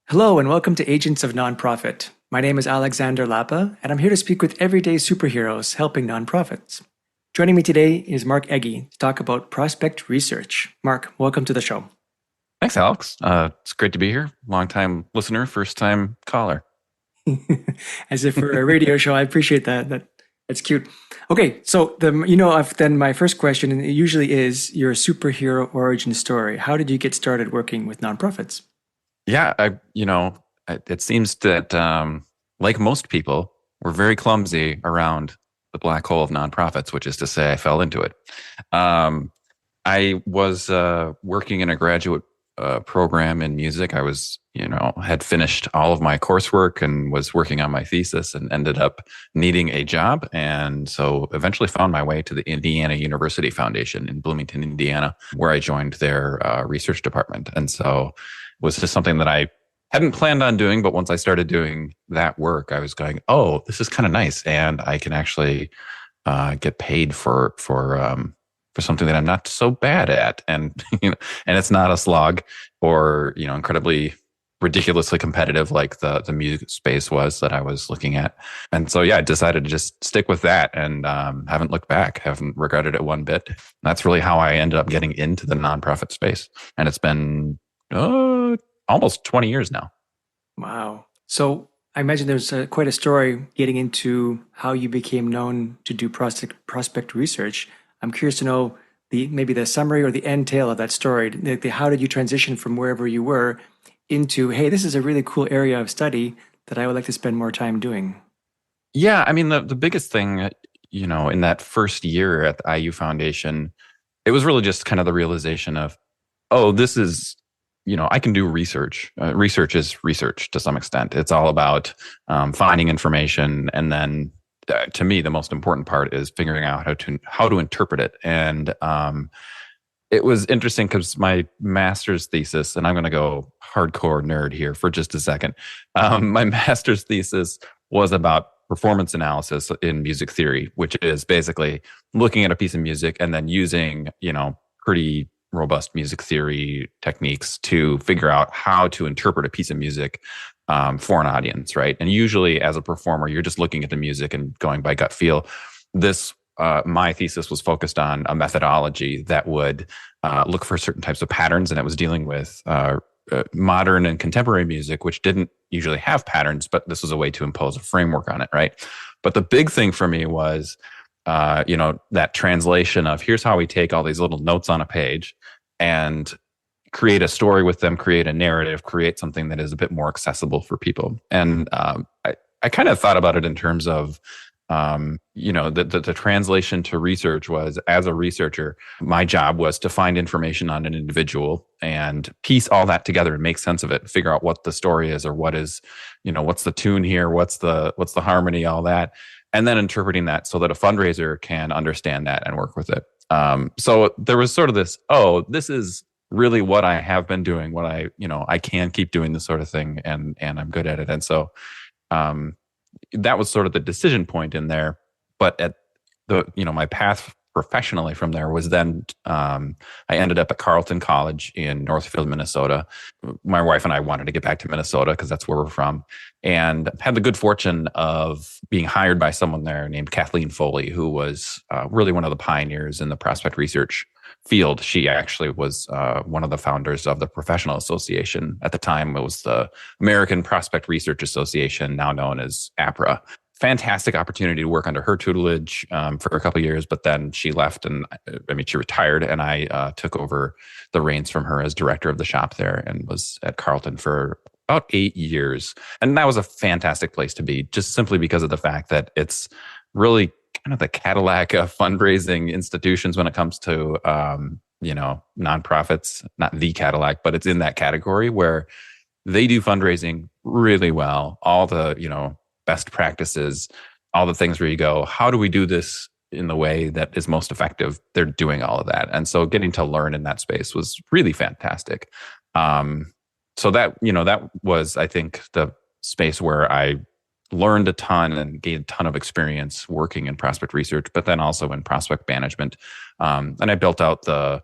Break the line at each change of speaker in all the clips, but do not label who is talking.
Hello and welcome to Agents of Nonprofit. My name is Alexander Lapa, and I'm here to speak with everyday superheroes helping nonprofits. Joining me today is Mark Egge to talk about prospect research. Mark, welcome to the show.
Thanks, Alex. It's great to be here. Long time listener, first time caller.
As if for a radio show, I appreciate that. That's cute. Okay, so then my first question, and it usually is your superhero origin story. How did you get started working with nonprofits?
Yeah, it seems that like most people, we're very clumsy around the black hole of nonprofits, which is to say, I fell into it. Um, I was working in a graduate program in music. I was, had finished all of my coursework and was working on my thesis and ended up needing a job. And so eventually found my way to the Indiana University Foundation in Bloomington, Indiana, where I joined their research department. And so it was just something that I hadn't planned on doing, but once I started doing that work, I was going, "Oh, this is kind of nice, and I can actually get paid for something that I'm not so bad at," and and it's not a slog or incredibly ridiculously competitive like the music space was that I was looking at. And so yeah, I decided to just stick with that and haven't looked back, haven't regretted it one bit. That's really how I ended up getting into the nonprofit space, and it's been almost 20 years now.
Wow. So I imagine there's quite a story getting into how you became known to do prospect research. I'm curious to know maybe the summary or the end tail of that story. How did you transition from wherever you were into, hey, this is a really cool area of study that I would like to spend more time doing?
Yeah, I mean the biggest thing, in that first year at the IU Foundation, it was really just kind of the realization of, oh, this is, I can do research. Research is research to some extent. It's all about finding information, and then to me, the most important part is figuring out how to interpret it. And it was interesting because my master's thesis, and I'm going to go hardcore nerd here for just a second. My master's thesis was about performance analysis in music theory, which is basically looking at a piece of music and then using, pretty robust music theory techniques to figure out how to interpret a piece of music for an audience, right? And usually, as a performer, you're just looking at the music and going by gut feel. This My thesis was focused on a methodology that would look for certain types of patterns, and it was dealing with modern and contemporary music, which didn't usually have patterns, but this was a way to impose a framework on it, right? But the big thing for me was, that translation of here's how we take all these little notes on a page and create a story with them, create a narrative, create something that is a bit more accessible for people. And I kind of thought about it in terms of, the translation to research was, as a researcher, my job was to find information on an individual and piece all that together and make sense of it, figure out what the story is, or what is, what's the tune here, what's the harmony, all that, and then interpreting that so that a fundraiser can understand that and work with it. So there was sort of this, oh, this is really what I have been doing, what I can keep doing this sort of thing, and I'm good at it. And so um, that was sort of the decision point in there. But at my path professionally from there was then I ended up at Carleton College in Northfield, Minnesota. My wife and I wanted to get back to Minnesota because that's where we're from, and had the good fortune of being hired by someone there named Kathleen Foley, who was really one of the pioneers in the prospect research field. She actually was one of the founders of the professional association. At the time, it was the American Prospect Research Association, now known as APRA. Fantastic opportunity to work under her tutelage for a couple of years, but then she left, and she retired, and I took over the reins from her as director of the shop there, and was at Carleton for about 8 years. And that was a fantastic place to be, just simply because of the fact that it's really kind of the Cadillac of fundraising institutions when it comes to nonprofits. Not the Cadillac, but it's in that category where they do fundraising really well. All the best practices, all the things where you go, how do we do this in the way that is most effective? They're doing all of that. And so getting to learn in that space was really fantastic. So that was, I think, the space where I learned a ton and gained a ton of experience working in prospect research, but then also in prospect management. And I built out the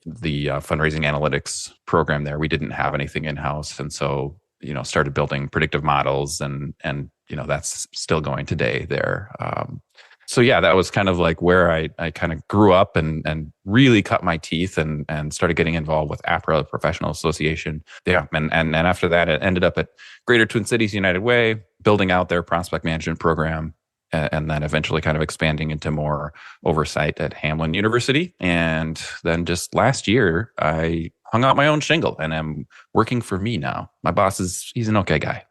fundraising analytics program there. We didn't have anything in house, and so started building predictive models, and that's still going today there. So yeah, that was kind of like where I kind of grew up and really cut my teeth and started getting involved with APRA, Professional Association. Yeah, and after that, it ended up at Greater Twin Cities United Way, building out their prospect management program, and then eventually kind of expanding into more oversight at Hamline University. And then just last year, I hung out my own shingle and am working for me now. My boss he's an okay guy.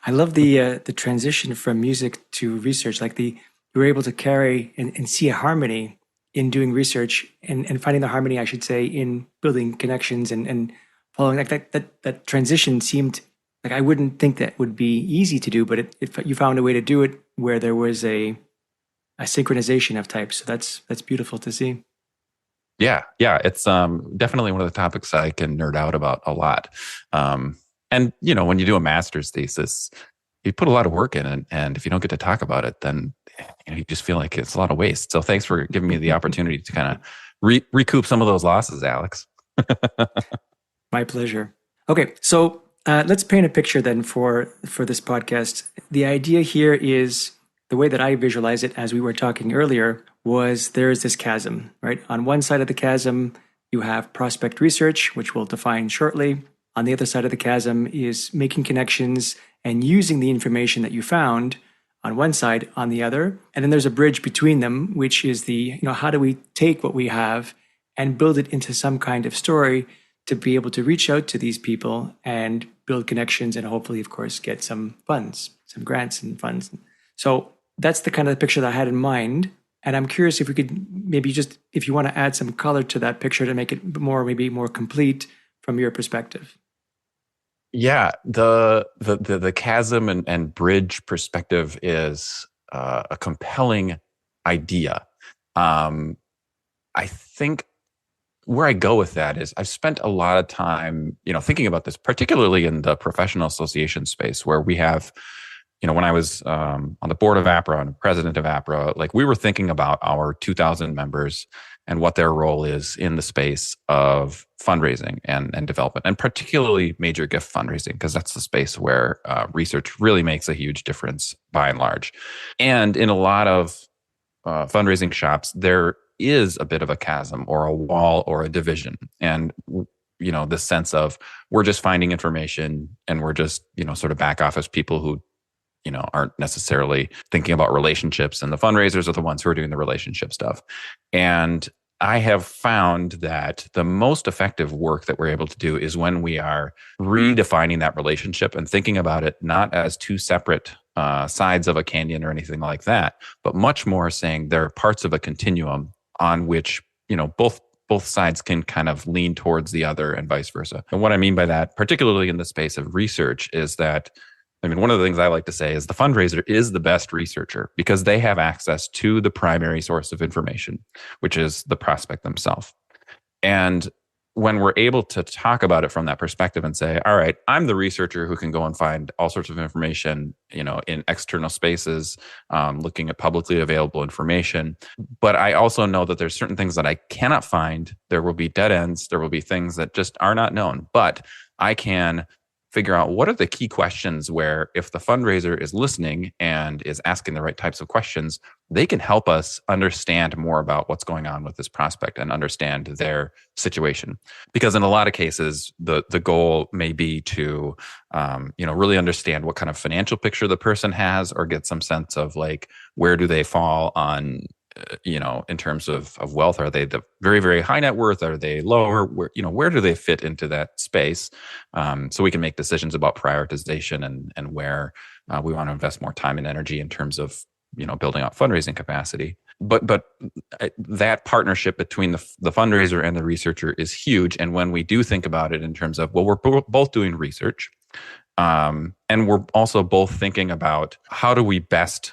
I love the transition from music to research. Like you were able to carry and see a harmony in doing research and finding the harmony, I should say, in building connections and following like that transition seemed like I wouldn't think that would be easy to do, but you found a way to do it where there was a synchronization of types. So that's beautiful to see.
Yeah, it's definitely one of the topics I can nerd out about a lot. Um, and when you do a master's thesis, you put a lot of work in it, and if you don't get to talk about it, then you just feel like it's a lot of waste. So thanks for giving me the opportunity to kind of recoup some of those losses, Alex.
My pleasure. Okay, so let's paint a picture then for this podcast. The idea here is the way that I visualize it, as we were talking earlier, was there is this chasm, right? On one side of the chasm, you have prospect research, which we'll define shortly. On the other side of the chasm is making connections and using the information that you found on one side, on the other. And then there's a bridge between them, which is how do we take what we have and build it into some kind of story to be able to reach out to these people and build connections and hopefully, of course, get some funds, some grants and funds. So that's the kind of picture that I had in mind. And I'm curious if we could maybe just, if you want to add some color to that picture to make it maybe more complete from your perspective.
Yeah, the chasm and bridge perspective is a compelling idea. I think where I go with that is I've spent a lot of time, thinking about this, particularly in the professional association space, where we have, when I was on the board of APRA and president of APRA, like we were thinking about our 2,000 members and what their role is in the space of fundraising and development, and particularly major gift fundraising, because that's the space where research really makes a huge difference by and large. And in a lot of fundraising shops, there is a bit of a chasm or a wall or a division. And this sense of we're just finding information and we're just, sort of back office people who aren't necessarily thinking about relationships, and the fundraisers are the ones who are doing the relationship stuff. And I have found that the most effective work that we're able to do is when we are redefining that relationship and thinking about it not as two separate sides of a canyon or anything like that, but much more saying there are parts of a continuum on which both sides can kind of lean towards the other and vice versa. And what I mean by that, particularly in the space of research, is that one of the things I like to say is the fundraiser is the best researcher because they have access to the primary source of information, which is the prospect themselves. And when we're able to talk about it from that perspective and say, all right, I'm the researcher who can go and find all sorts of information, in external spaces, looking at publicly available information. But I also know that there's certain things that I cannot find. There will be dead ends. There will be things that just are not known, but I can figure out what are the key questions where if the fundraiser is listening and is asking the right types of questions, they can help us understand more about what's going on with this prospect and understand their situation. Because in a lot of cases, the goal may be to, really understand what kind of financial picture the person has, or get some sense of like, where do they fall on, in terms of wealth? Are they the very, very high net worth? Are they lower? Where do they fit into that space? So we can make decisions about prioritization and where we want to invest more time and energy in terms of, building out fundraising capacity. But that partnership between the fundraiser and the researcher is huge. And when we do think about it in terms of, well, we're both doing research, and we're also both thinking about how do we best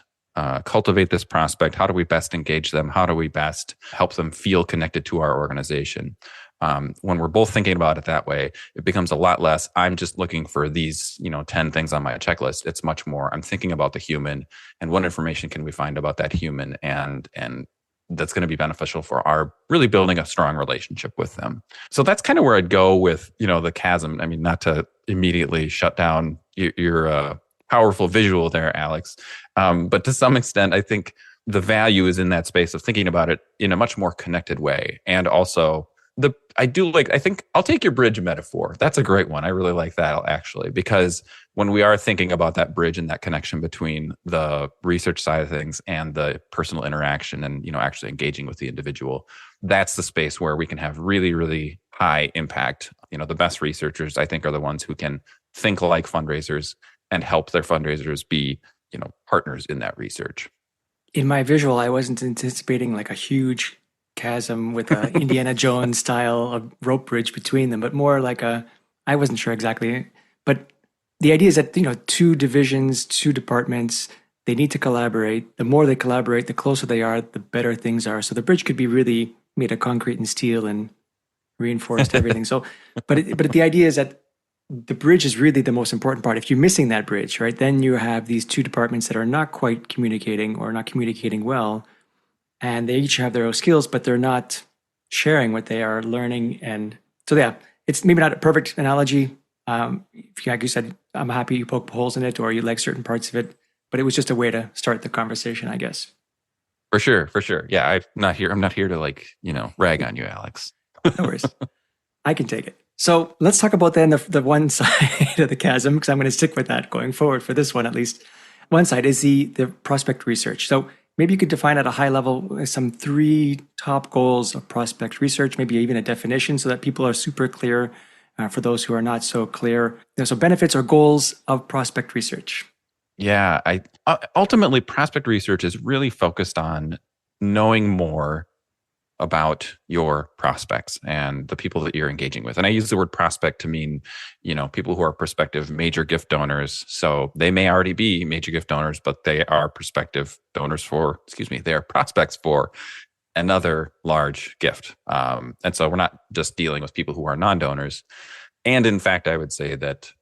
cultivate this prospect? How do we best engage them? How do we best help them feel connected to our organization? When we're both thinking about it that way, it becomes a lot less, I'm just looking for these, 10 things on my checklist. It's much more, I'm thinking about the human and what information can we find about that human and that's going to be beneficial for our really building a strong relationship with them. So that's kind of where I'd go with, the chasm. I mean, not to immediately shut down your powerful visual there, Alex. But to some extent, I think the value is in that space of thinking about it in a much more connected way. And also I think I'll take your bridge metaphor. That's a great one. I really like that actually, because when we are thinking about that bridge and that connection between the research side of things and the personal interaction and, actually engaging with the individual, that's the space where we can have really, really high impact. The best researchers, I think, are the ones who can think like fundraisers and help their fundraisers be, partners in that research.
In my visual, I wasn't anticipating like a huge chasm with a Indiana Jones style of rope bridge between them, but more like I wasn't sure exactly. But the idea is that, two divisions, two departments, they need to collaborate. The more they collaborate, the closer they are, the better things are. So the bridge could be really made of concrete and steel and reinforced everything. So, but the idea is that the bridge is really the most important part. If you're missing that bridge, right, then you have these two departments that are not quite communicating or not communicating well, and they each have their own skills, but they're not sharing what they are learning. And so, yeah, it's maybe not a perfect analogy. Like you said, I'm happy you poke holes in it or you like certain parts of it, but it was just a way to start the conversation, I guess.
For sure, for sure. Yeah, I'm not here to rag on you, Alex.
No worries. I can take it. So let's talk about then the one side of the chasm, because I'm going to stick with that going forward for this one at least. One side is the prospect research. So maybe you could define at a high level some three top goals of prospect research, maybe even a definition so that people are super clear for those who are not so clear. So benefits or goals of prospect research.
Yeah, I ultimately prospect research is really focused on knowing more about your prospects and the people that you're engaging with. And I use the word prospect to mean, people who are prospective major gift donors. So they may already be major gift donors, but they are prospective donors they are prospects for another large gift. And so we're not just dealing with people who are non-donors. And in fact, I would say that,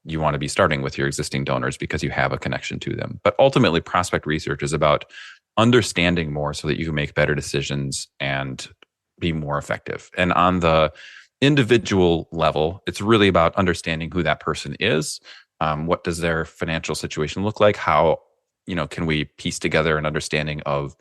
you want to be starting with your existing donors because you have a connection to them. But ultimately, prospect research is about understanding more so that you can make better decisions and be more effective. And on the individual level, it's really about understanding who that person is. What does their financial situation look like? How, can we piece together an understanding of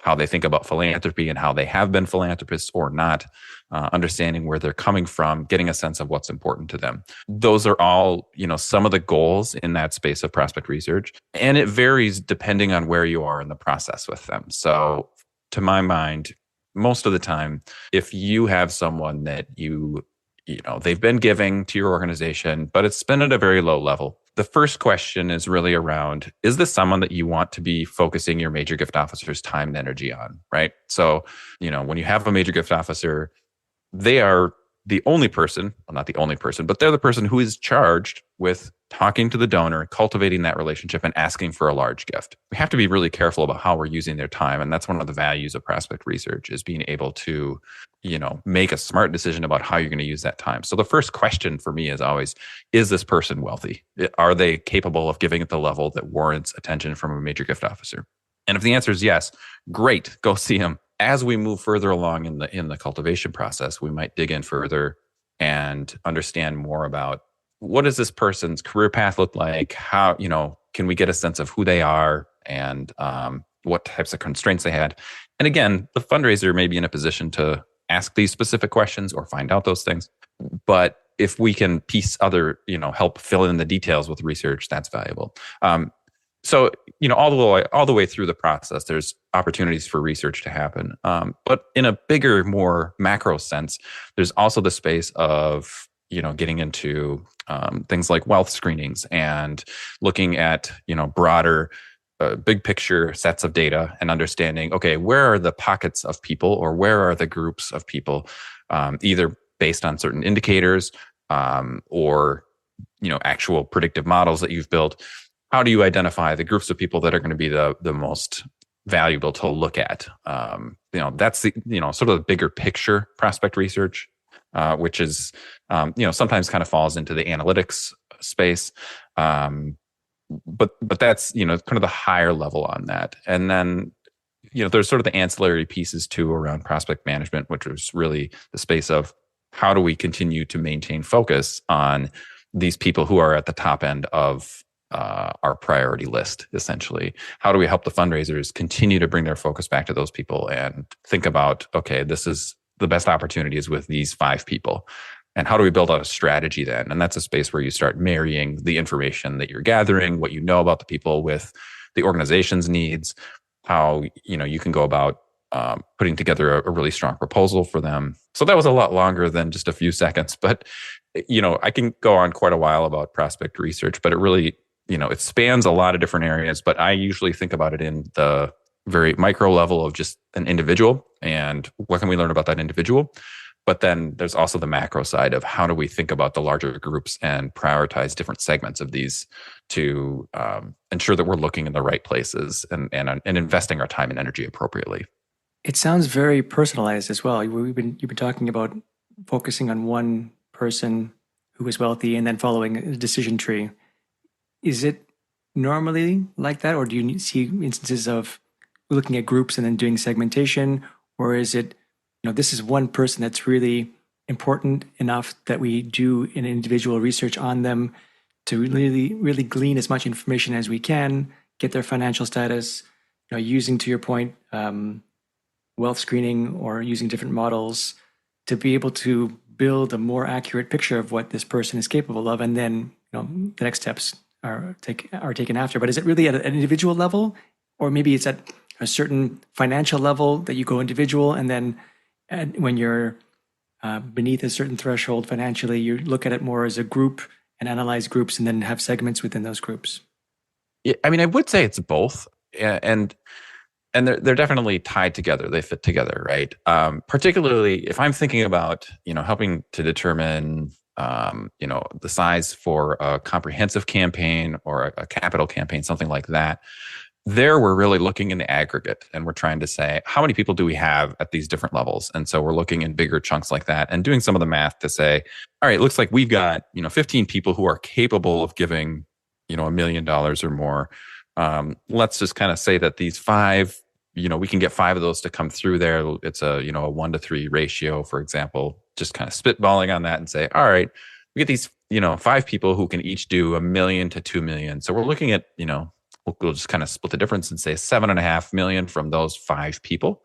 how they think about philanthropy and how they have been philanthropists or not, understanding where they're coming from, getting a sense of what's important to them. Those are all, some of the goals in that space of prospect research. And it varies depending on where you are in the process with them. So to my mind, most of the time, if you have someone that they've been giving to your organization, but it's been at a very low level, the first question is really around, is this someone that you want to be focusing your major gift officer's time and energy on, right? So, when you have a major gift officer, they are the only person, well, not the only person, but they're the person who is charged with talking to the donor, cultivating that relationship, and asking for a large gift. We have to be really careful about how we're using their time. And that's one of the values of prospect research, is being able to, make a smart decision about how you're going to use that time. So the first question for me is always, is this person wealthy? Are they capable of giving at the level that warrants attention from a major gift officer? And if the answer is yes, great, go see them. As we move further along in the cultivation process, we might dig in further and understand more about, what does this person's career path look like? How, can we get a sense of who they are and what types of constraints they had? And again, the fundraiser may be in a position to ask these specific questions or find out those things. But if we can piece help fill in the details with research, that's valuable. So, all the way through the process, there's opportunities for research to happen. But in a bigger, more macro sense, there's also the space of, getting into things like wealth screenings and looking at, broader, big picture sets of data and understanding, okay, where are the pockets of people or where are the groups of people, either based on certain indicators or, actual predictive models that you've built. How do you identify the groups of people that are going to be the most valuable to look at? That's the, sort of the bigger picture prospect research, which is, sometimes kind of falls into the analytics space. But that's, kind of the higher level on that. And then, there's sort of the ancillary pieces too around prospect management, which is really the space of how do we continue to maintain focus on these people who are at the top end of our priority list, essentially. How do we help the fundraisers continue to bring their focus back to those people and think about, okay, this is the best opportunities with these 5 people. And how do we build out a strategy then? And that's a space where you start marrying the information that you're gathering, what you know about the people with the organization's needs, how you can go about putting together a really strong proposal for them. So that was a lot longer than just a few seconds, but I can go on quite a while about prospect research, but it really, it spans a lot of different areas, but I usually think about it in the very micro level of just an individual and what can we learn about that individual. But then there's also the macro side of how do we think about the larger groups and prioritize different segments of these to ensure that we're looking in the right places and investing our time and energy appropriately.
It sounds very personalized as well. You've been talking about focusing on one person who is wealthy and then following a decision tree. Is it normally like that, or do you see instances of looking at groups and then doing segmentation, or is it, this is one person that's really important enough that we do an individual research on them to really, really glean as much information as we can, get their financial status, using, to your point, wealth screening or using different models to be able to build a more accurate picture of what this person is capable of, and then the next steps are taken after. But is it really at an individual level, or maybe it's at a certain financial level that you go individual, and then when you're beneath a certain threshold financially, you look at it more as a group and analyze groups, and then have segments within those groups?
Yeah, I mean, I would say it's both, and they're definitely tied together. They fit together, right? Particularly if I'm thinking about helping to determine the size for a comprehensive campaign or a capital campaign, something like that. There, we're really looking in the aggregate, and we're trying to say how many people do we have at these different levels, and so we're looking in bigger chunks like that, and doing some of the math to say, all right, it looks like we've got 15 people who are capable of giving $1 million or more. Let's just kind of say that these 5, we can get 5 of those to come through there. It's a 1-to-3 ratio, for example. Just kind of spitballing on that and say, all right, we get these 5 people who can each do $1 million to $2 million. So we're looking at we'll just kind of split the difference and say $7.5 million from those 5 people.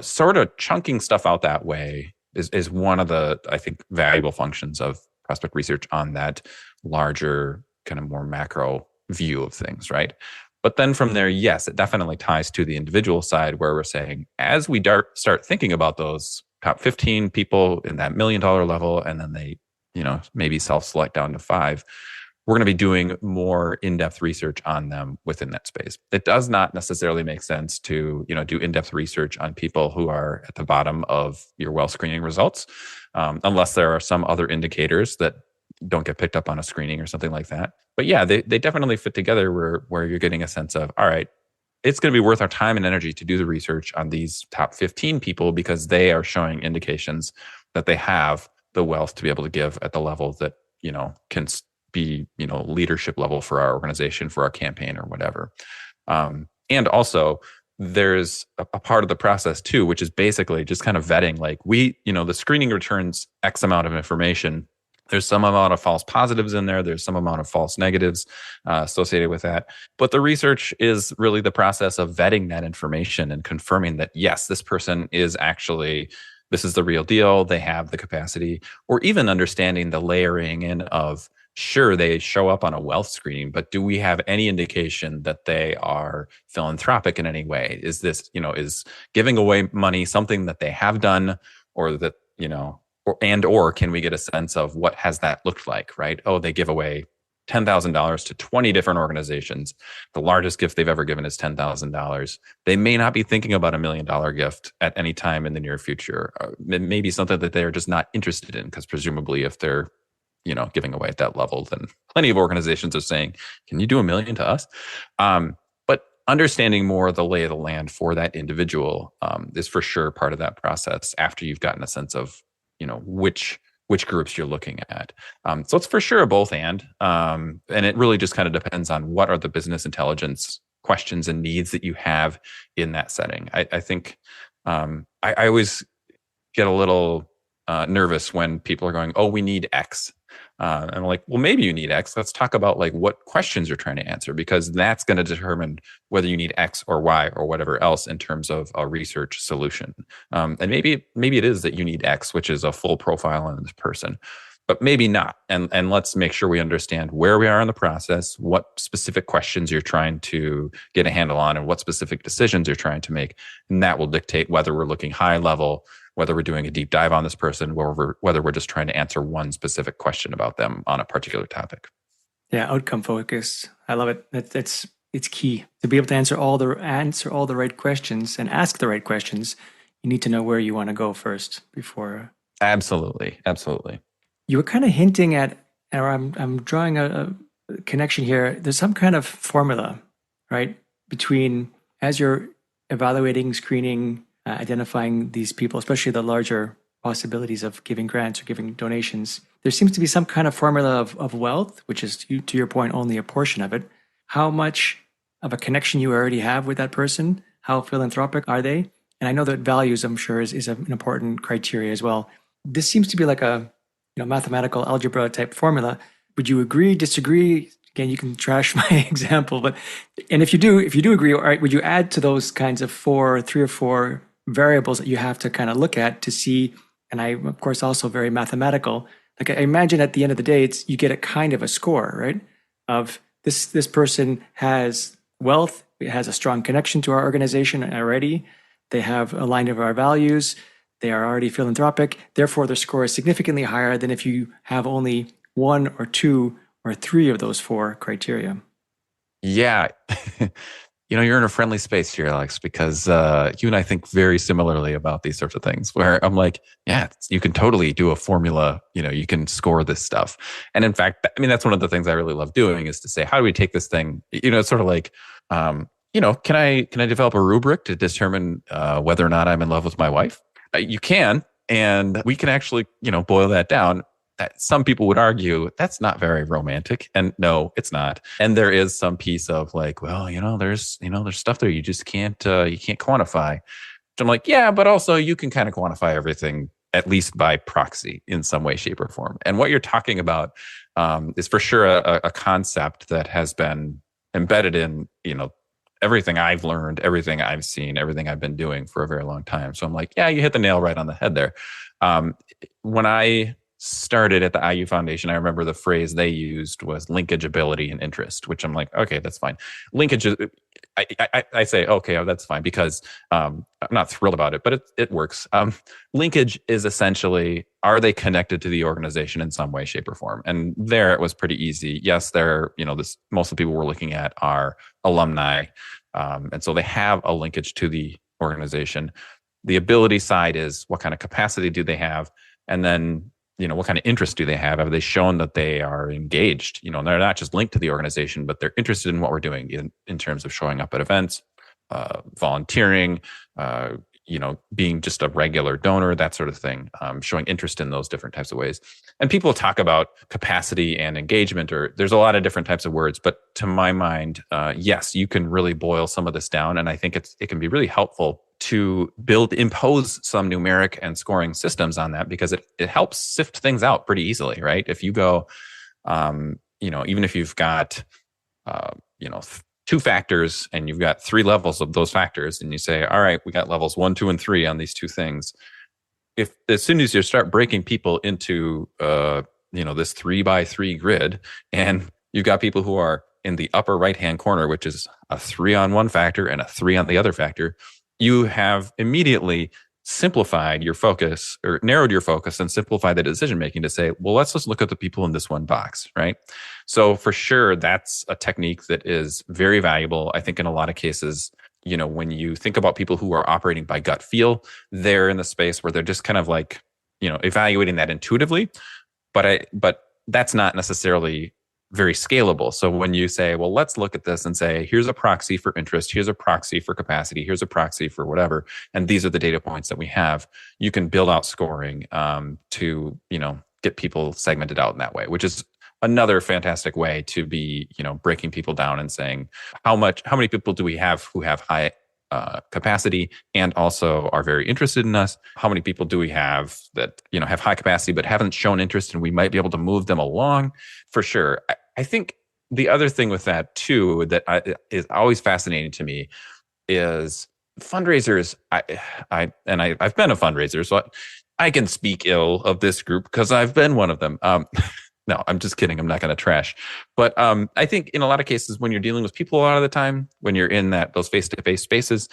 Sort of chunking stuff out that way is one of the, I think, valuable functions of prospect research on that larger kind of more macro view of things, right? But then from there, yes, it definitely ties to the individual side where we're saying, as we start thinking about those top 15 people in that $1 million level, and then they, maybe self-select down to 5, we're going to be doing more in-depth research on them within that space. It does not necessarily make sense to, do in-depth research on people who are at the bottom of your wealth screening results, unless there are some other indicators that don't get picked up on a screening or something like that. But yeah, they definitely fit together where you're getting a sense of, all right, it's going to be worth our time and energy to do the research on these top 15 people because they are showing indications that they have the wealth to be able to give at the level that, can be, leadership level for our organization, for our campaign or whatever. And also there's a part of the process too, which is basically just kind of vetting, like the screening returns X amount of information. There's some amount of false positives in there. There's some amount of false negatives associated with that. But the research is really the process of vetting that information and confirming that, yes, this person is actually, this is the real deal. They have the capacity, or even understanding the layering in of, sure, they show up on a wealth screening, but do we have any indication that they are philanthropic in any way? Is this, is giving away money something that they have done, or that, or can we get a sense of what has that looked like, right? Oh, they give away $10,000 to 20 different organizations. The largest gift they've ever given is $10,000. They may not be thinking about $1 million gift at any time in the near future. It may be something that they're just not interested in, because presumably if they're giving away at that level, then plenty of organizations are saying, can you do $1 million to us? But understanding more the lay of the land for that individual is for sure part of that process after you've gotten a sense of, which groups you're looking at. So it's for sure a both and it really just kind of depends on what are the business intelligence questions and needs that you have in that setting. I think I always get a little nervous when people are going, "Oh, we need X." And I'm like, well, maybe you need X. Let's talk about like what questions you're trying to answer, because that's going to determine whether you need X or Y or whatever else in terms of a research solution. And maybe it is that you need X, which is a full profile on this person, but maybe not. And let's make sure we understand where we are in the process, what specific questions you're trying to get a handle on, and what specific decisions you're trying to make. And that will dictate whether we're looking high level, whether we're doing a deep dive on this person, or whether we're just trying to answer one specific question about them on a particular topic.
Yeah, outcome focus. I love it. It's key to be able to answer all the right questions and ask the right questions. You need to know where you want to go first before.
Absolutely, absolutely.
You were kind of hinting at, or I'm drawing a connection here. There's some kind of formula, right, between as you're evaluating, screening, identifying these people, especially the larger possibilities of giving grants or giving donations. There seems to be some kind of formula of wealth, which is, to your point, only a portion of it. How much of a connection you already have with that person? How philanthropic are they? And I know that values, I'm sure, is an important criteria as well. This seems to be like a mathematical algebra type formula. Would you agree, disagree? Again, you can trash my example, but and if you do agree, all right, would you add to those kinds of three or four variables that you have to kind of look at to see? And I, of course, also very mathematical. Like I imagine at the end of the day, you get a kind of a score, right? Of this person has wealth, it has a strong connection to our organization already. They have aligned with our values. They are already philanthropic. Therefore, their score is significantly higher than if you have only one or two or three of those four criteria.
Yeah. You're in a friendly space here, Alex, because you and I think very similarly about these sorts of things, where I'm like, yeah, you can totally do a formula, you can score this stuff. And in fact, I mean, that's one of the things I really love doing, is to say, how do we take this thing? It's sort of like, can I develop a rubric to determine whether or not I'm in love with my wife? You can, and we can actually, boil that down. That some people would argue that's not very romantic, and no, it's not. And there is some piece of like, well, there's stuff there you just can't quantify. So I'm like, yeah, but also you can kind of quantify everything, at least by proxy in some way, shape, or form. And what you're talking about is for sure a concept that has been embedded in everything I've learned, everything I've seen, everything I've been doing for a very long time. So I'm like, yeah, you hit the nail right on the head there. When I started at the IU Foundation, I remember the phrase they used was linkage, ability, and interest, which I'm like, okay, that's fine. Linkage, I say, okay, that's fine, because I'm not thrilled about it, but it works. Linkage is essentially, are they connected to the organization in some way, shape, or form? And there it was pretty easy. Yes, most of the people we're looking at are alumni. And so they have a linkage to the organization. The ability side is, what kind of capacity do they have? And then, what kind of interest do they have? Have they shown that they are engaged? They're not just linked to the organization, but they're interested in what we're doing in terms of showing up at events, volunteering, being just a regular donor, that sort of thing, showing interest in those different types of ways. And people talk about capacity and engagement, or there's a lot of different types of words, but to my mind, yes, you can really boil some of this down. And I think it can be really helpful to impose some numeric and scoring systems on that, because it helps sift things out pretty easily, right? If you go, even if you've got, two factors and you've got three levels of those factors, and you say, all right, we got levels 1, 2, and 3 on these two things. If as soon as you start breaking people into, this 3x3 grid, and you've got people who are in the upper right-hand corner, which is a 3 on one factor and a 3 on the other factor, you have immediately simplified your focus, or narrowed your focus and simplified the decision making to say, well, let's just look at the people in this one box, right? So for sure, that's a technique that is very valuable. I think in a lot of cases, when you think about people who are operating by gut feel, they're in the space where they're just kind of like, evaluating that intuitively, but that's not necessarily very scalable. So when you say, well, let's look at this and say, here's a proxy for interest, here's a proxy for capacity, here's a proxy for whatever, and these are the data points that we have, you can build out scoring to, get people segmented out in that way, which is another fantastic way to be, breaking people down and saying how many people do we have who have high capacity and also are very interested in us? How many people do we have that, have high capacity but haven't shown interest, and we might be able to move them along? For sure. I think the other thing with that too is always fascinating to me is fundraisers. I've been a fundraiser, so I can speak ill of this group because I've been one of them. No, I'm just kidding. I'm not going to trash. But I think in a lot of cases, when you're dealing with people a lot of the time, when you're in those face-to-face spaces,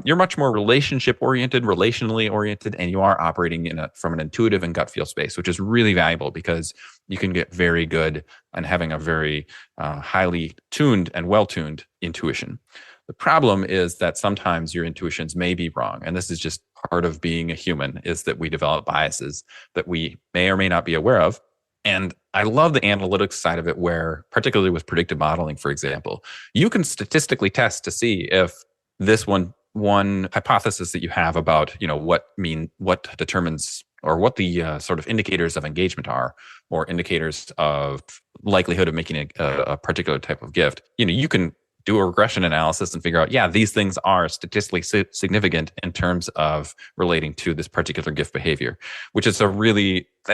you're much more relationship oriented, relationally oriented, and you are operating from an intuitive and gut feel space, which is really valuable because you can get very good and having a very highly tuned and well-tuned intuition. The problem is that sometimes your intuitions may be wrong. And this is just part of being a human, is that we develop biases that we may or may not be aware of. And I love the analytics side of it, where particularly with predictive modeling, for example, you can statistically test to see if this one hypothesis that you have about, what determines or what the sort of indicators of engagement are, or indicators of likelihood of making a particular type of gift. You can do a regression analysis and figure out, yeah, these things are statistically significant in terms of relating to this particular gift behavior, which is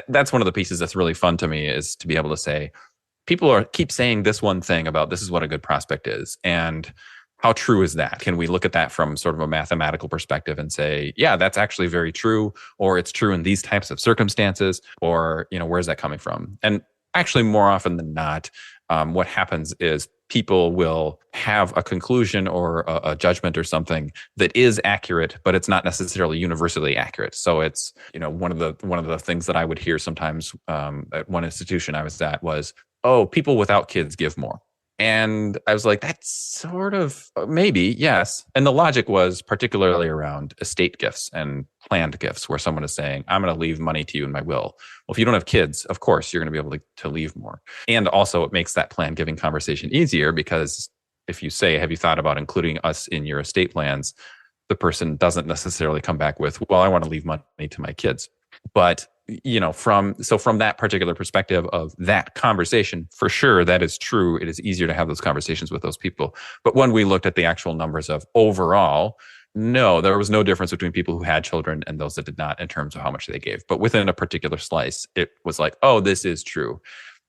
that's one of the pieces that's really fun to me, is to be able to say, people keep saying this one thing about this is what a good prospect is. And how true is that? Can we look at that from sort of a mathematical perspective and say, yeah, that's actually very true, or it's true in these types of circumstances, or, where's that coming from? And actually, more often than not, what happens is people will have a conclusion or a judgment or something that is accurate, but it's not necessarily universally accurate. So it's, one of the things that I would hear sometimes at one institution I was at was, oh, people without kids give more. And I was like, that's sort of maybe, yes. And the logic was particularly around estate gifts and planned gifts, where someone is saying, I'm going to leave money to you in my will. Well, if you don't have kids, of course, you're going to be able to leave more. And also it makes that plan giving conversation easier, because if you say, have you thought about including us in your estate plans? The person doesn't necessarily come back with, well, I want to leave money to my kids. But from that particular perspective of that conversation, for sure, that is true. It is easier to have those conversations with those people. But when we looked at the actual numbers of overall, no, there was no difference between people who had children and those that did not in terms of how much they gave. But within a particular slice, it was like, oh, this is true.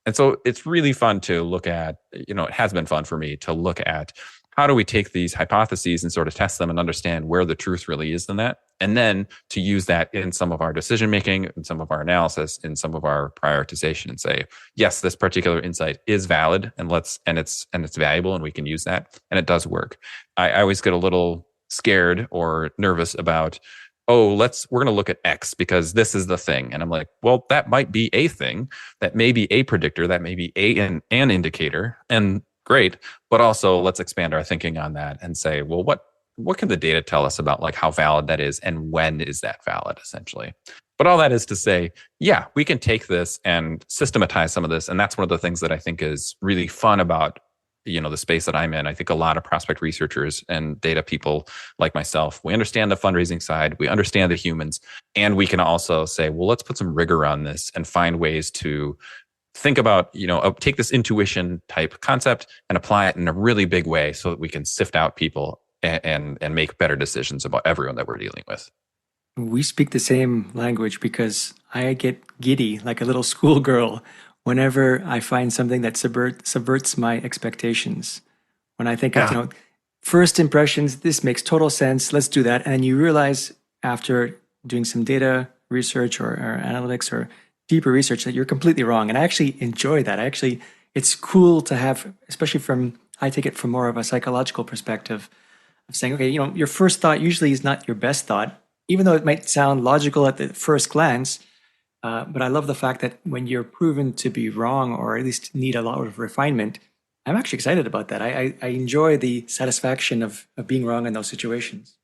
And so it's really fun to look at, it has been fun for me to look at, how do we take these hypotheses and sort of test them and understand where the truth really is in that? And then to use that in some of our decision making, in some of our analysis, in some of our prioritization, and say, yes, this particular insight is valid, and it's valuable, and we can use that, and it does work. I always get a little scared or nervous about, oh, we're going to look at X because this is the thing. And I'm like, well, that might be a thing, that may be a predictor, that may be an indicator, and great. But also let's expand our thinking on that and say, well, what can the data tell us about like how valid that is, and when is that valid, essentially? But all that is to say, yeah, we can take this and systematize some of this. And that's one of the things that I think is really fun about, the space that I'm in. I think a lot of prospect researchers and data people like myself, we understand the fundraising side, we understand the humans, and we can also say, well, let's put some rigor on this and find ways to think about, take this intuition type concept and apply it in a really big way so that we can sift out people and make better decisions about everyone that we're dealing with.
We speak the same language, because I get giddy like a little schoolgirl whenever I find something that subverts my expectations. When I think of,
Yeah.
first impressions, this makes total sense, let's do that. And then you realize after doing some data research or analytics or deeper research that you're completely wrong. And I actually enjoy that. It's cool to have, especially I take it from more of a psychological perspective of saying, okay, your first thought usually is not your best thought, even though it might sound logical at the first glance. But I love the fact that when you're proven to be wrong, or at least need a lot of refinement, I'm actually excited about that. I enjoy the satisfaction of being wrong in those situations.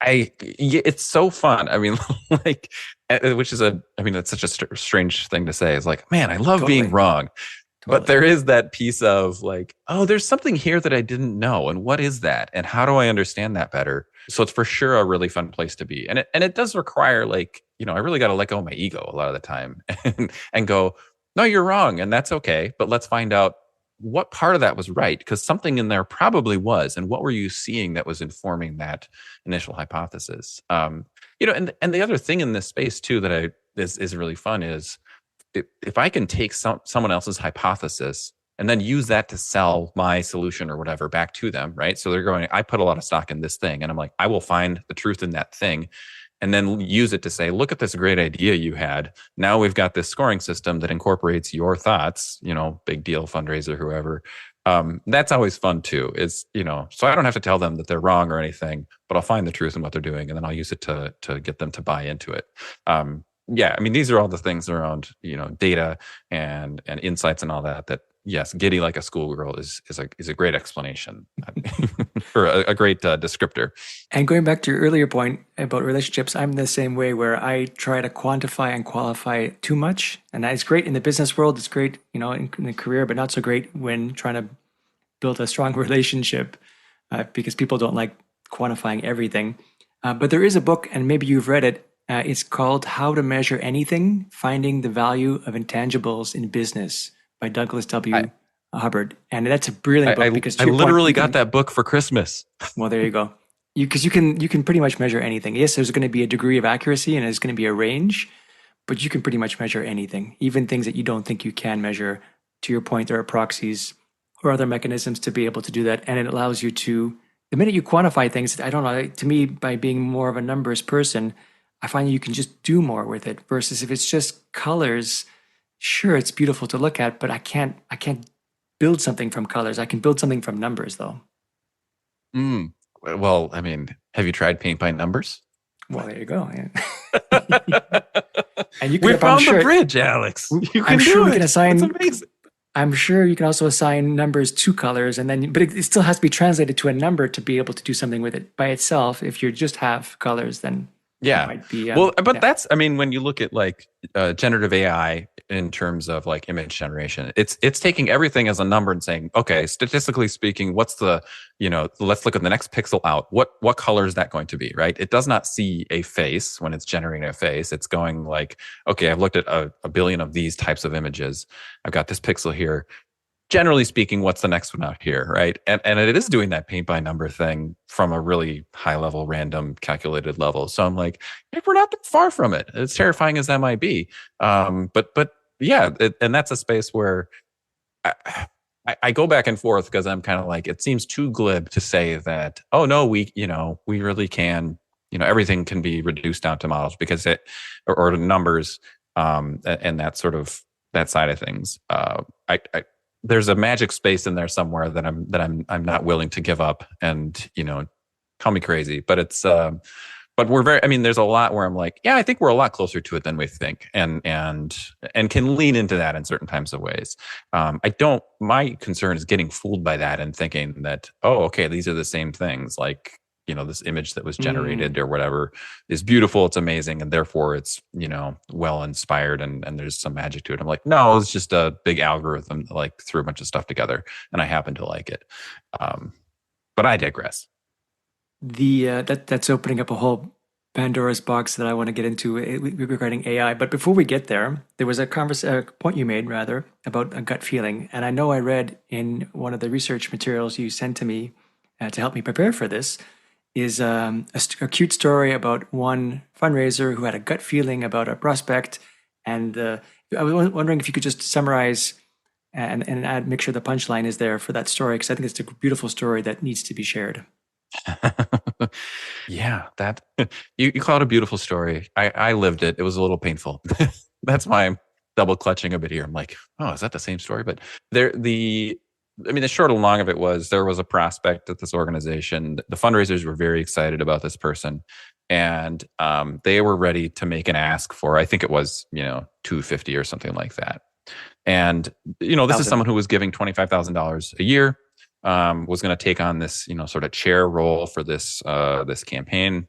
It's so fun. I mean, like, it's such a strange thing to say. It's like, man, I love being
Totally.
wrong. But
Totally.
there is that piece of like, oh, there's something here that I didn't know. And what is that? And how do I understand that better? So it's for sure a really fun place to be. And it does require, like, I really got to let go of my ego a lot of the time and go, no, you're wrong. And that's okay. But let's find out what part of that was right. Because something in there probably was. And what were you seeing that was informing that initial hypothesis? And the other thing in this space too that is really fun is if I can take someone else's hypothesis and then use that to sell my solution or whatever back to them, right? So they're going, I put a lot of stock in this thing. And I'm like, I will find the truth in that thing and then use it to say, look at this great idea you had. Now we've got this scoring system that incorporates your thoughts, big deal fundraiser, whoever. That's always fun too. So I don't have to tell them that they're wrong or anything, but I'll find the truth in what they're doing. And then I'll use it to get them to buy into it. Yeah, I mean, these are all the things around, data and insights and all that, yes, giddy like a schoolgirl is a great explanation or a great descriptor.
And going back to your earlier point about relationships, I'm the same way where I try to quantify and qualify too much. And it's great in the business world. It's great, in the career, but not so great when trying to build a strong relationship because people don't like quantifying everything. But there is a book, and maybe you've read it. It's called How to Measure Anything, Finding the Value of Intangibles in Business by Douglas W. Hubbard. And that's a brilliant book because
I literally got that book for Christmas.
Well, there you go. Because you can pretty much measure anything. Yes, there's going to be a degree of accuracy and there's going to be a range, but you can pretty much measure anything, even things that you don't think you can measure. To your point, there are proxies or other mechanisms to be able to do that. And it allows you to, the minute you quantify things, I don't know, to me, by being more of a numbers person, I find you can just do more with it versus if it's just colors, sure, it's beautiful to look at, but I can't build something from colors. I can build something from numbers though.
Well, I mean, have you tried paint by numbers?
Well, there you go. Yeah. And you
we found the bridge, Alex. You can do it. We can assign. It's amazing.
I'm sure you can also assign numbers to colors, but it still has to be translated to a number to be able to do something with it by itself. If you just have colors, then
yeah.
It might be,
but that's, I mean, when you look at like generative AI in terms of like image generation, it's taking everything as a number and saying, okay, statistically speaking, what's let's look at the next pixel out. What color is that going to be, right? It does not see a face when it's generating a face. It's going like, okay, I've looked at a billion of these types of images. I've got this pixel here. Generally speaking, what's the next one out here, right? And it is doing that paint by number thing from a really high level, random, calculated level. So I'm like, we're not that far from it. As terrifying as that might be, but yeah, and that's a space where I go back and forth because I'm kind of like, it seems too glib to say that, oh no, we really can, everything can be reduced down to models because or to numbers, and that sort of that side of things. There's a magic space in there somewhere that I'm not willing to give up, and call me crazy, but it's but we're very, I mean, there's a lot where I'm like, yeah, I think we're a lot closer to it than we think, and can lean into that in certain types of ways. My concern is getting fooled by that and thinking that, oh, okay, these are the same things, like this image that was generated or whatever is beautiful, it's amazing, and therefore it's well inspired and there's some magic to it. I'm like, no, it's just a big algorithm that like threw a bunch of stuff together and I happen to like it. But I digress.
That's opening up a whole Pandora's box that I want to get into regarding AI. But before we get there, there was a point you made rather about a gut feeling, and I know I read in one of the research materials you sent to me to help me prepare for this is a cute story about one fundraiser who had a gut feeling about a prospect. And I was wondering if you could just summarize and make sure the punchline is there for that story, because I think it's a beautiful story that needs to be shared.
Yeah, that you call it a beautiful story. I lived it. It was a little painful. That's why I'm double clutching a bit here. I'm like, oh, is that the same story? But the short and long of it was there was a prospect at this organization. The fundraisers were very excited about this person, and they were ready to make an ask for, I think it was, $250 or something like that. And, this is someone who was giving $25,000 a year, was going to take on this, sort of chair role for this campaign.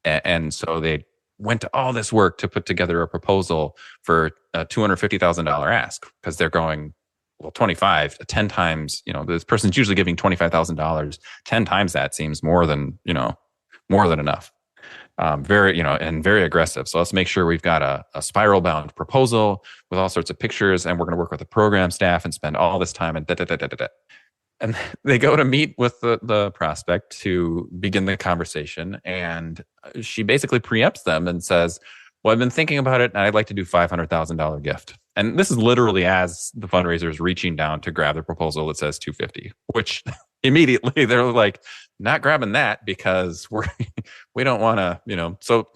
And so they went to all this work to put together a proposal for a $250,000 ask, because they're going, well, 25, 10 times, this person's usually giving $25,000. 10 times that seems more than enough. very, and very aggressive. So let's make sure we've got a spiral bound proposal with all sorts of pictures, and we're going to work with the program staff and spend all this time and da da da da da. And they go to meet with the prospect to begin the conversation. And she basically preempts them and says, well, I've been thinking about it and I'd like to do $500,000 gift. And this is literally as the fundraiser is reaching down to grab the proposal that says 250, which immediately they're like, not grabbing that because we don't want to, so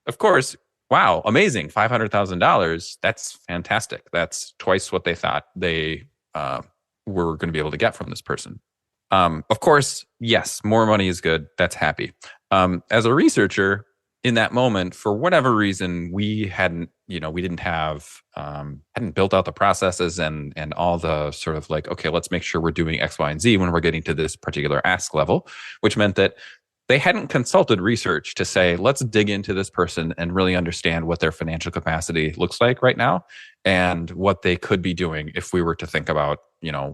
of course, wow, amazing. $500,000. That's fantastic. That's twice what they thought they were going to be able to get from this person. Of course, yes, more money is good. That's happy. As a researcher, in that moment, for whatever reason, we hadn't, we didn't have, hadn't built out the processes and all the sort of like, okay, let's make sure we're doing X, Y, and Z when we're getting to this particular ask level, which meant that they hadn't consulted research to say, let's dig into this person and really understand what their financial capacity looks like right now and what they could be doing if we were to think about,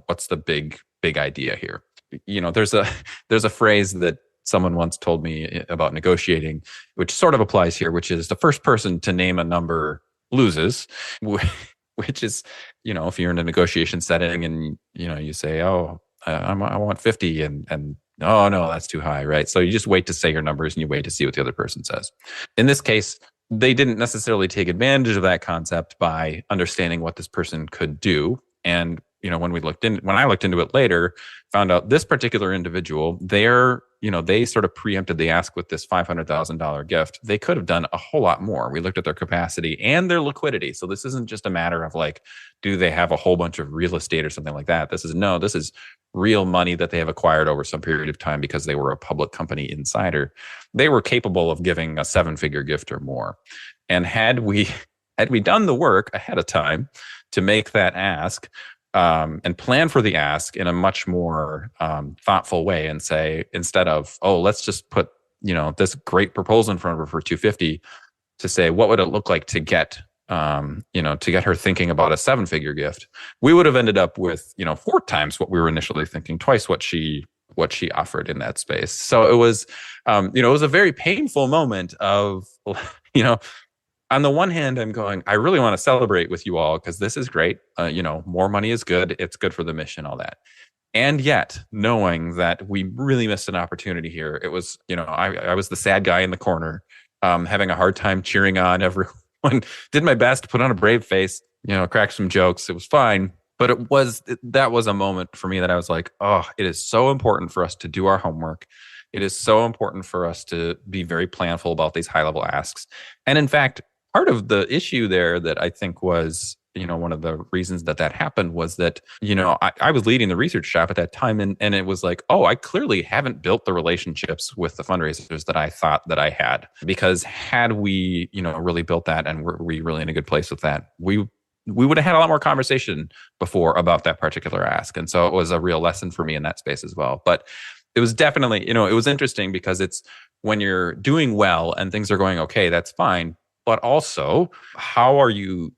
what's the big idea here. There's a phrase that someone once told me about negotiating, which sort of applies here, which is the first person to name a number loses, which is, if you're in a negotiation setting and, you say, oh, I want 50 and oh, no, that's too high, right? So you just wait to say your numbers and you wait to see what the other person says. In this case, they didn't necessarily take advantage of that concept by understanding what this person could do. And, when I looked into it later, found out this particular individual, they sort of preempted the ask with this $500,000 gift. They could have done a whole lot more. We looked at their capacity and their liquidity. So this isn't just a matter of like, do they have a whole bunch of real estate or something like that? This is real money that they have acquired over some period of time because they were a public company insider. They were capable of giving a 7-figure gift or more. And had we done the work ahead of time to make that ask, and plan for the ask in a much more thoughtful way and say, instead of, oh, let's just put, this great proposal in front of her for 250, to say, what would it look like to get, to get her thinking about a 7-figure gift? We would have ended up with, 4 times what we were initially thinking, twice what she offered in that space. So it was, it was a very painful moment of, on the one hand, I'm going, I really want to celebrate with you all because this is great. More money is good. It's good for the mission, all that. And yet, knowing that we really missed an opportunity here, it was, I was the sad guy in the corner, having a hard time cheering on everyone. Did my best, put on a brave face, cracked some jokes. It was fine. But that was a moment for me that I was like, oh, it is so important for us to do our homework. It is so important for us to be very planful about these high-level asks. And in fact, part of the issue there that I think was, one of the reasons that happened was that, I was leading the research shop at that time. And it was like, oh, I clearly haven't built the relationships with the fundraisers that I thought that I had. Because had we, really built that and were we really in a good place with that, we would have had a lot more conversation before about that particular ask. And so it was a real lesson for me in that space as well. But it was definitely, it was interesting because it's when you're doing well and things are going okay, that's fine. But also, how are you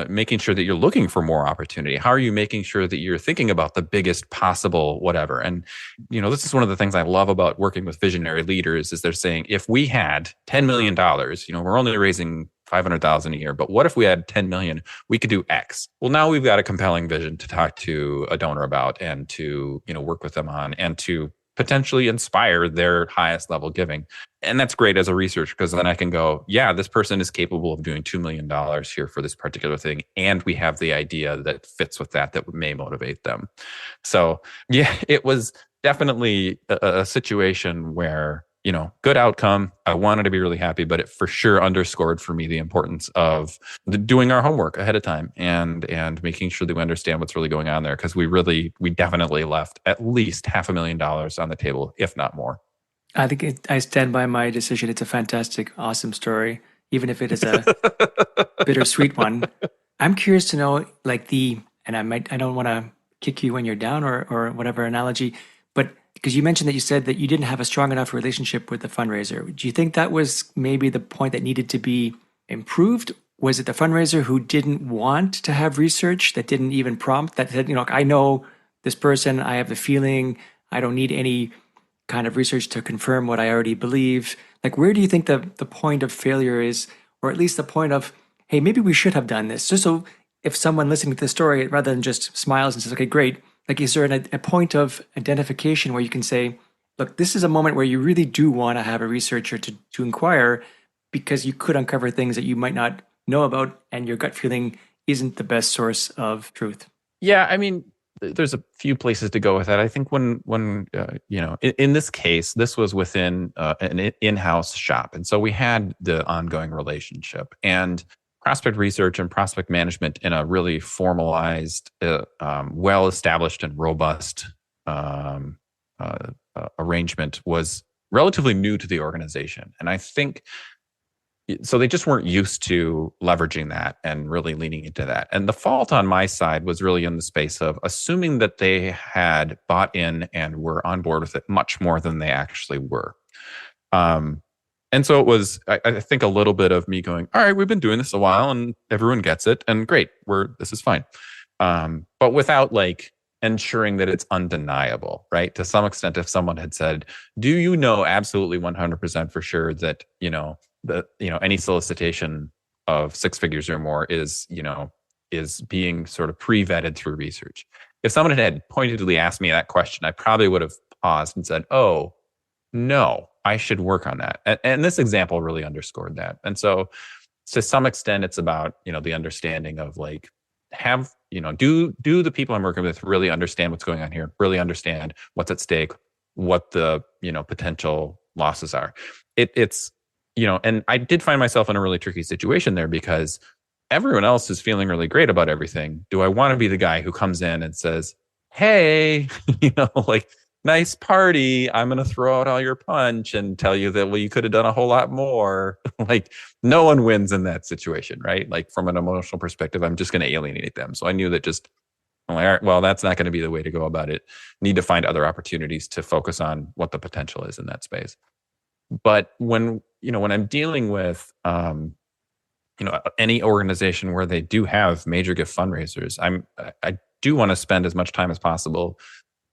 making sure that you're looking for more opportunity? How are you making sure that you're thinking about the biggest possible whatever? And, this is one of the things I love about working with visionary leaders is they're saying, if we had $10 million, we're only raising 500,000 a year, but what if we had 10 million, we could do X. Well, now we've got a compelling vision to talk to a donor about and to, work with them on and to potentially inspire their highest level giving. And that's great as a researcher because then I can go, yeah, this person is capable of doing $2 million here for this particular thing. And we have the idea that fits with that may motivate them. So yeah, it was definitely a situation where, good outcome. I wanted to be really happy, but it for sure underscored for me the importance of doing our homework ahead of time and making sure that we understand what's really going on there. Because we definitely left at least $500,000 on the table, if not more.
I stand by my decision. It's a fantastic, awesome story, even if it is a bittersweet one. I'm curious to know, and I don't want to kick you when you're down or whatever analogy, but because you mentioned that you said that you didn't have a strong enough relationship with the fundraiser. Do you think that was maybe the point that needed to be improved? Was it the fundraiser who didn't want to have research, that didn't even prompt, that said, I know this person, I have the feeling, I don't need any kind of research to confirm what I already believe? Like, where do you think the point of failure is, or at least the point of, hey, maybe we should have done this? Just so if someone listening to the story, rather than just smiles and says, okay, great, like, is there a point of identification where you can say, look, this is a moment where you really do want to have a researcher to inquire because you could uncover things that you might not know about and your gut feeling isn't the best source of truth?
Yeah, I mean, there's a few places to go with that. I think when in this case, this was within an in-house shop, and so we had the ongoing relationship and prospect research and prospect management in a really formalized, well-established, and robust um, arrangement was relatively new to the organization, and I think so they just weren't used to leveraging that and really leaning into that. And the fault on my side was really in the space of assuming that they had bought in and were on board with it much more than they actually were. Um, and so it was, I think, a little bit of me going, all right, we've been doing this a while and everyone gets it, and great, this is fine. But without like ensuring that it's undeniable, right? To some extent, if someone had said, do you know absolutely 100% for sure that, any solicitation of six figures or more is being sort of pre-vetted through research. If someone had pointedly asked me that question, I probably would have paused and said, oh, no, I should work on that. And this example really underscored that. And so to some extent, it's about, the understanding of like, do the people I'm working with really understand what's going on here, really understand what's at stake, what the, potential losses are. It's, and I did find myself in a really tricky situation there because everyone else is feeling really great about everything. Do I want to be the guy who comes in and says, hey, like, nice party, I'm going to throw out all your punch and tell you that, well, you could have done a whole lot more. Like, no one wins in that situation, right? Like, from an emotional perspective, I'm just going to alienate them. So I knew that I'm like, all right, well, that's not going to be the way to go about it. Need to find other opportunities to focus on what the potential is in that space. But when I'm dealing with, any organization where they do have major gift fundraisers, I do want to spend as much time as possible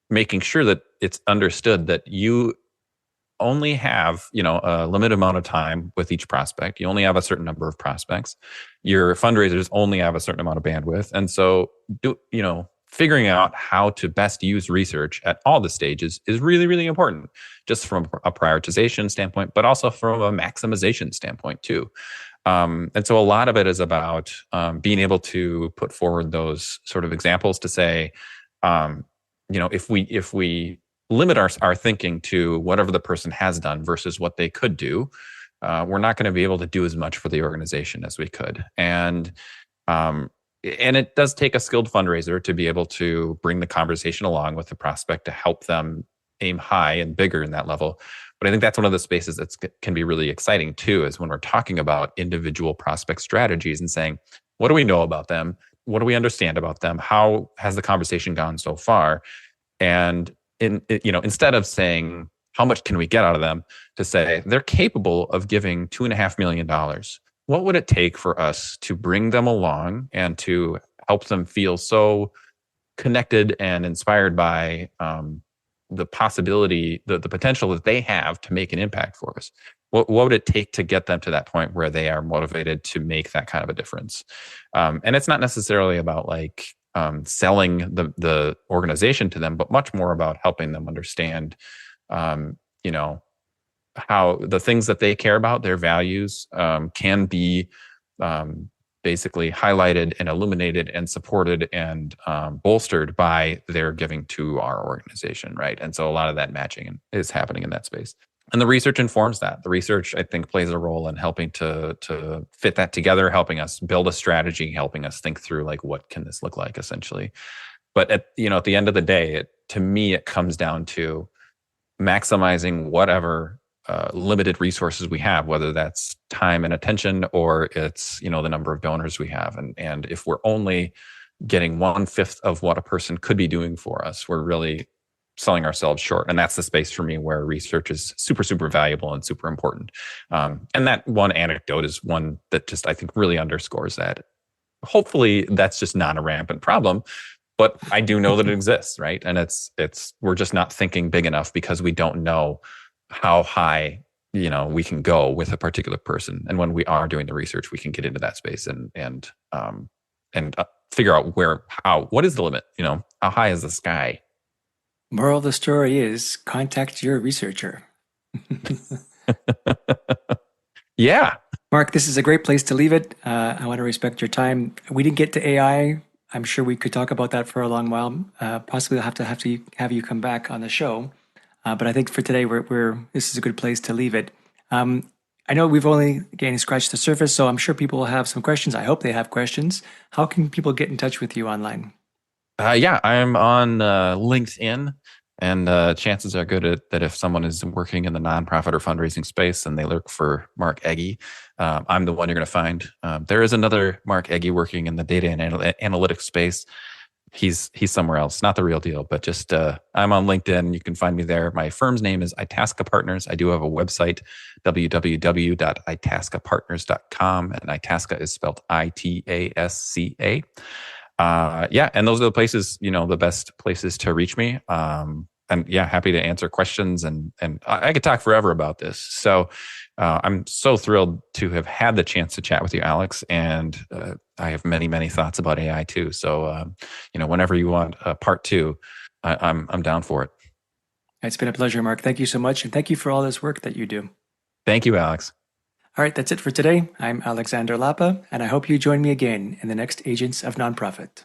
making sure that it's understood that you only have, a limited amount of time with each prospect. You only have a certain number of prospects. Your fundraisers only have a certain amount of bandwidth. And so, figuring out how to best use research at all the stages is really, really important, just from a prioritization standpoint, but also from a maximization standpoint too. And so a lot of it is about being able to put forward those sort of examples to say, if we limit our thinking to whatever the person has done versus what they could do, we're not going to be able to do as much for the organization as we could. And it does take a skilled fundraiser to be able to bring the conversation along with the prospect to help them aim high and bigger in that level. But I think that's one of the spaces that can be really exciting too, is when we're talking about individual prospect strategies and saying, what do we know about them? What do we understand about them? How has the conversation gone so far? And instead of saying, how much can we get out of them, to say they're capable of giving $2.5 million. What would it take for us to bring them along and to help them feel so connected and inspired by the possibility, the potential that they have to make an impact for us? What would it take to get them to that point where they are motivated to make that kind of a difference? And it's not necessarily about like selling the organization to them, but much more about helping them understand, how the things that they care about, their values, can be basically highlighted and illuminated and supported and bolstered by their giving to our organization, right? And so a lot of that matching is happening in that space. And the research informs that. The research, I think, plays a role in helping to fit that together, helping us build a strategy, helping us think through like, what can this look like essentially? But at the end of the day, to me, it comes down to maximizing whatever limited resources we have, whether that's time and attention or it's, the number of donors we have. And if we're only getting 1/5 of what a person could be doing for us, we're really selling ourselves short. And that's the space for me where research is super, super valuable and super important. And that one anecdote is one that just, I think, really underscores that. Hopefully that's just not a rampant problem, but I do know that it exists, right? And it's we're just not thinking big enough because we don't know how high we can go with a particular person. And when we are doing the research, we can get into that space and figure out what is the limit. How high is the sky?
Moral of the story is contact your researcher.
Yeah.
Mark, this is a great place to leave it. I want to respect your time. We didn't get to AI. I'm sure we could talk about that for a long while. Possibly, I'll have you come back on the show. But I think for today, this is a good place to leave it. I know we've only again scratched the surface, so I'm sure people will have some questions. I hope they have questions. How can people get in touch with you online?
Yeah, I'm on LinkedIn, and chances are good that if someone is working in the nonprofit or fundraising space and they look for Mark Egge, I'm the one you're going to find. There is another Mark Egge working in the data and analytics space. He's somewhere else, not the real deal, but just I'm on LinkedIn. You can find me there. My firm's name is Itasca Partners. I do have a website, www.itascapartners.com, and Itasca is spelled Itasca. Yeah, and those are the places, the best places to reach me. And yeah, happy to answer questions, and I could talk forever about this. So I'm so thrilled to have had the chance to chat with you, Alex, and I have many, many thoughts about AI too. So whenever you want part two, I'm down for it.
It's been a pleasure, Mark. Thank you so much, and thank you for all this work that you do.
Thank you, Alex.
All right, that's it for today. I'm Alexander Lapa, and I hope you join me again in the next Agents of Nonprofit.